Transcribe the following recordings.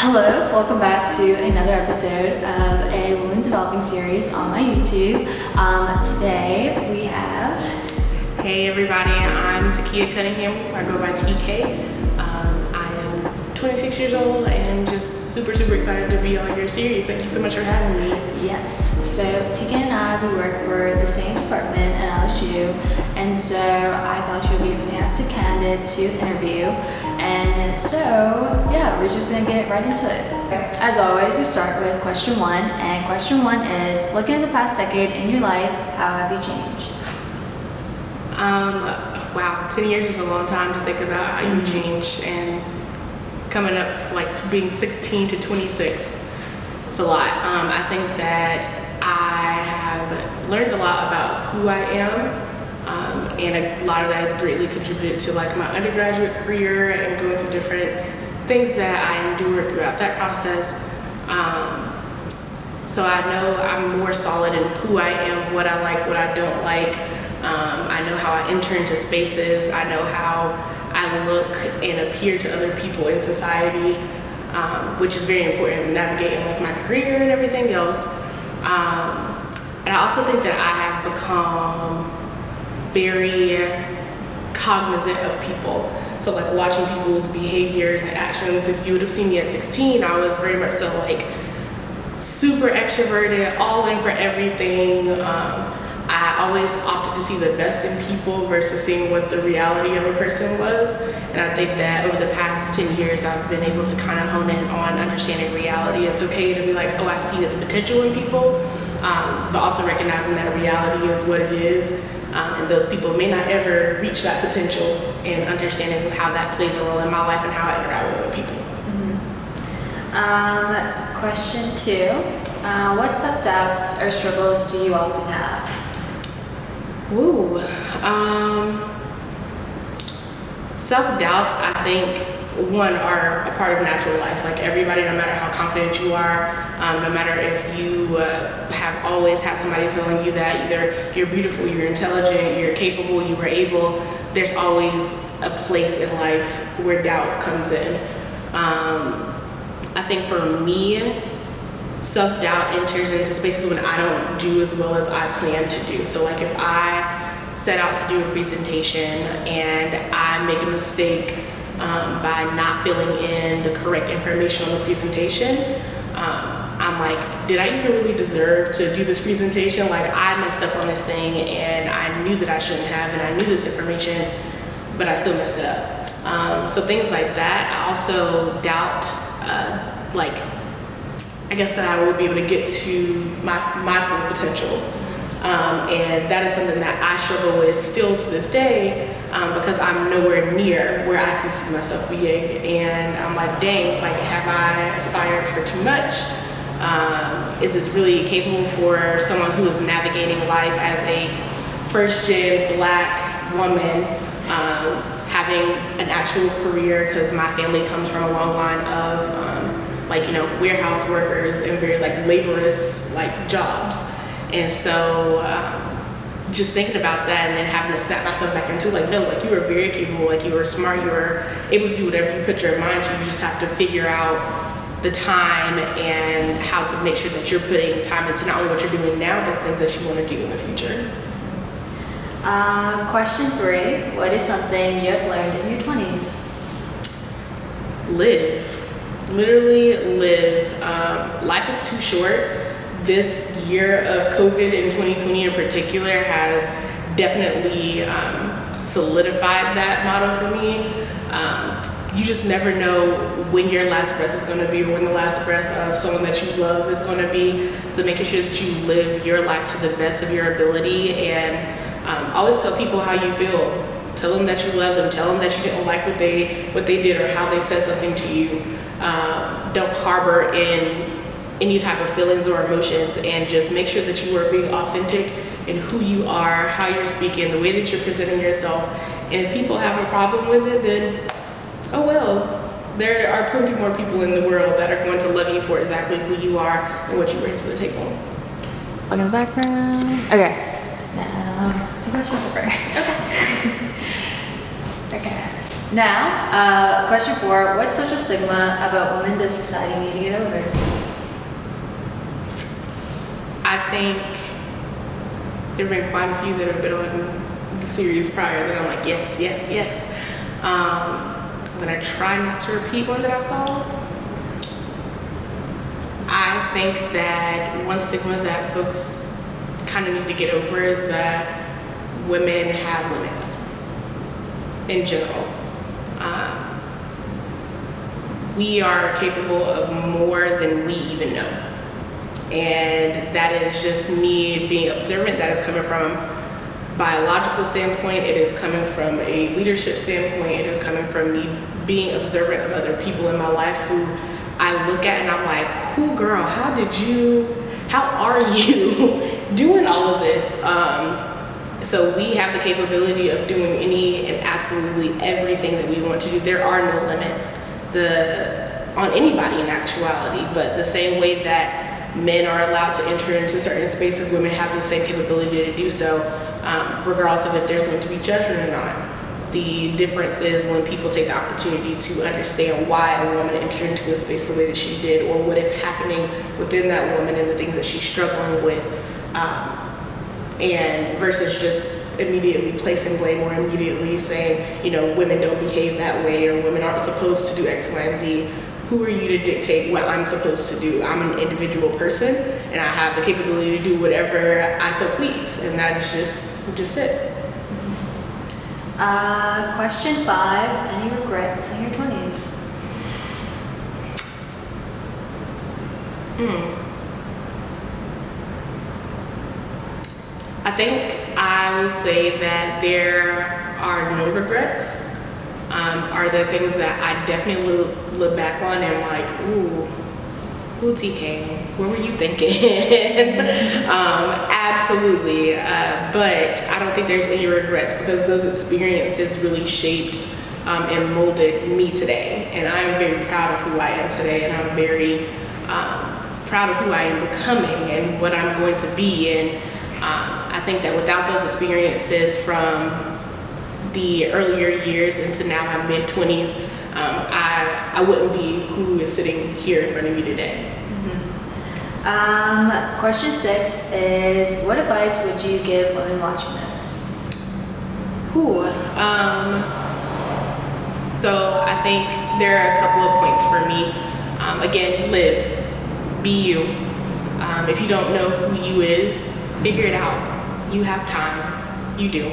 Hello, welcome back to another episode of a woman developing series on my YouTube. Today we have... Hey everybody, I'm Takia Cunningham. I go by TK. I am 26 years old and just super excited to be on your series. Thank you so much for having me. Yes, so Tika and I, we work for the same department at LSU, and so I thought she would be a fantastic candidate to interview. And so, yeah, we're just gonna get right into it. As always, we start with question one, and question one is, looking at the past decade in your life, how have you changed? Wow, 10 years is a long time to think about how you change, and coming up like to being 16 to 26, it's a lot. I think that I have learned a lot about who I am. And a lot of that has greatly contributed to like my undergraduate career and going through different things that I endured throughout that process. So I know I'm more solid in who I am, what I like, what I don't like. I know how I enter into spaces. I know how I look and appear to other people in society, which is very important in navigating like my career and everything else. And I also think that I have become very cognizant of people. So like watching people's behaviors and actions. If you would have seen me at 16, I was very much so like super extroverted, all in for everything. I always opted to see the best in people versus seeing what the reality of a person was. And I think that over the past 10 years, I've been able to kind of hone in on understanding reality. It's okay to be like, oh, I see this potential in people, but also recognizing that reality is what it is. And those people may not ever reach that potential, and understanding how that plays a role in my life and how I interact with other people. Question two, what self-doubts or struggles do you often have? Ooh, self-doubts, I think, one, are a part of natural life. Like everybody, no matter how confident you are, no matter if you have always had somebody telling you that either you're beautiful, you're intelligent, you're capable, you were able, there's always a place in life where doubt comes in. I think for me, self-doubt enters into spaces when I don't do as well as I plan to do. So like if I set out to do a presentation and I make a mistake by not filling in the correct information on the presentation, I'm like, did I even really deserve to do this presentation? Like I messed up on this thing and I knew that I shouldn't have, and I knew this information, but I still messed it up. So things like that. I also doubt, I guess that I will be able to get to my full potential. And that is something that I struggle with still to this day, because I'm nowhere near where I can see myself being. And I'm like, dang, like have I aspired for too much? Is this really capable for someone who is navigating life as a first-gen Black woman, having an actual career, because my family comes from a long line of warehouse workers and very like laborious like jobs. And so just thinking about that and then having to snap myself back into like, no, like you were very capable, like you were smart, you were able to do whatever you put your mind to. You just have to figure out the time and how to make sure that you're putting time into not only what you're doing now, but things that you want to do in the future. Question three, what is something you have learned in your 20s? Live. Literally live. Life is too short. This year of COVID in 2020 in particular has definitely solidified that motto for me. You just never know when your last breath is going to be, or when the last breath of someone that you love is going to be. So making sure that you live your life to the best of your ability, and always tell people how you feel. Tell them that you love them. Tell them that you didn't like what they did or how they said something to you. Don't harbor in any type of feelings or emotions, and just make sure that you are being authentic in who you are, how you're speaking, the way that you're presenting yourself. And if people have a problem with it, then oh well, there are plenty more people in the world that are going to love you for exactly who you are and what you bring to the table. Look in the background. Okay, now to question 4. Okay. Okay. Now, question 4, what social stigma about women does society need to get over? I think there have been quite a few that have been on the series prior that I'm like, yes, yes, yes. But I try not to repeat one that I saw. I think that one stigma that folks kind of need to get over is that women have limits in general. We are capable of more than we even know. And that is just me being observant. That is coming from a biological standpoint. It is coming from a leadership standpoint. It is coming from me being observant of other people in my life who I look at and I'm like, who girl, how are you doing all of this? So we have the capability of doing any and absolutely everything that we want to do. There are no limits on anybody in actuality, but the same way that men are allowed to enter into certain spaces, women have the same capability to do so, regardless of if there's going to be judgment or not. The difference is when people take the opportunity to understand why a woman entered into a space the way that she did, or what is happening within that woman and the things that she's struggling with, and versus just immediately placing blame or immediately saying, women don't behave that way or women aren't supposed to do X, Y, and Z. Who are you to dictate what I'm supposed to do? I'm an individual person and I have the capability to do whatever I so please, and that is just it. Question 5, any regrets in your 20s? I think I will say that there are no regrets. Are there things that I definitely look back on and like, ooh, TK, what were you thinking? Absolutely, but I don't think there's any regrets because those experiences really shaped and molded me today. And I am very proud of who I am today, and I'm very proud of who I am becoming and what I'm going to be. And I think that without those experiences from the earlier years into now my mid-20s, I wouldn't be who is sitting here in front of you today. Question 6 is, what advice would you give women watching this? So I think there are a couple of points for me. Again, live, be you. If you don't know who you is, figure it out. You have time, you do.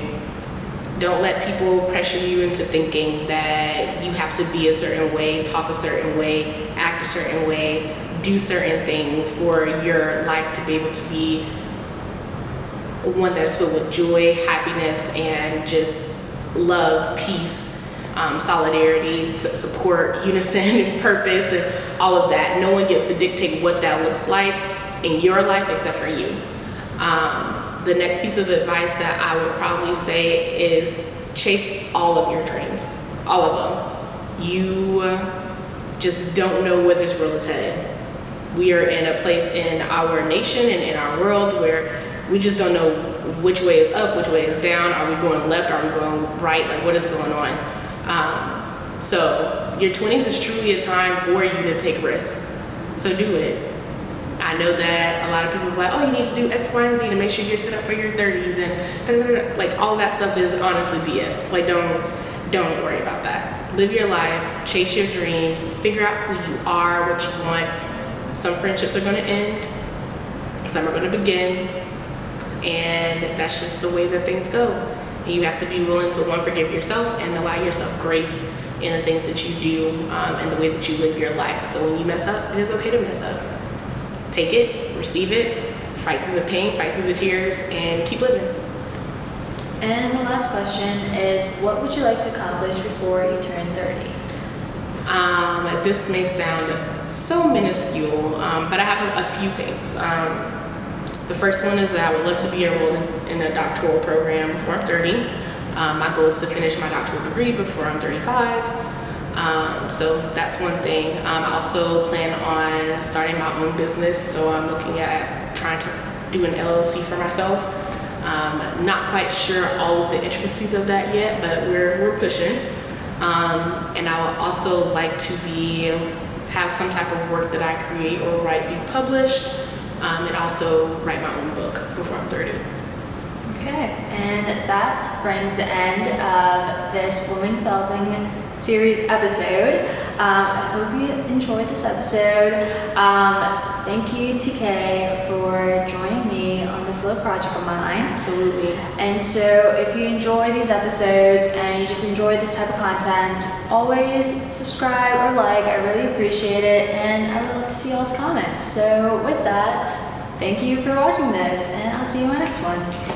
Don't let people pressure you into thinking that you have to be a certain way, talk a certain way, act a certain way, do certain things for your life to be able to be one that's filled with joy, happiness, and just love, peace, solidarity, support, unison, purpose, and all of that. No one gets to dictate what that looks like in your life except for you. The next piece of advice that I would probably say is chase all of your dreams, all of them. You just don't know where this world is headed. We are in a place in our nation and in our world where we just don't know which way is up, which way is down. Are we going left? Are we going right? Like, what is going on? So your 20s is truly a time for you to take risks. So do it. I know that a lot of people are like, oh, you need to do X, Y, and Z to make sure you're set up for your 30s, and like all that stuff is honestly BS. Like, don't worry about that. Live your life, chase your dreams, figure out who you are, what you want. Some friendships are going to end, some are going to begin, and that's just the way that things go. And you have to be willing to, one, forgive yourself and allow yourself grace in the things that you do and the way that you live your life. So when you mess up, it is okay to mess up. Take it, receive it, fight through the pain, fight through the tears, and keep living. And the last question is, what would you like to accomplish before you turn 30? This may sound so minuscule, but I have a few things. The first one is that I would love to be enrolled in a doctoral program before I'm 30. My goal is to finish my doctoral degree before I'm 35. So that's one thing. I also plan on starting my own business, so I'm looking at trying to do an LLC for myself. Not quite sure all of the intricacies of that yet, but we're pushing. And I would also like to have some type of work that I create or write be published, and also write my own book before I'm 30. Okay, and that brings the end of this Women Developing Series episode. I hope you enjoyed this episode. Thank you, TK, for joining me on this little project of mine. Absolutely. And so if you enjoy these episodes and you just enjoy this type of content, always subscribe or like. I really appreciate it, and I would love to see y'all's comments. So with that, thank you for watching this, and I'll see you in my next one.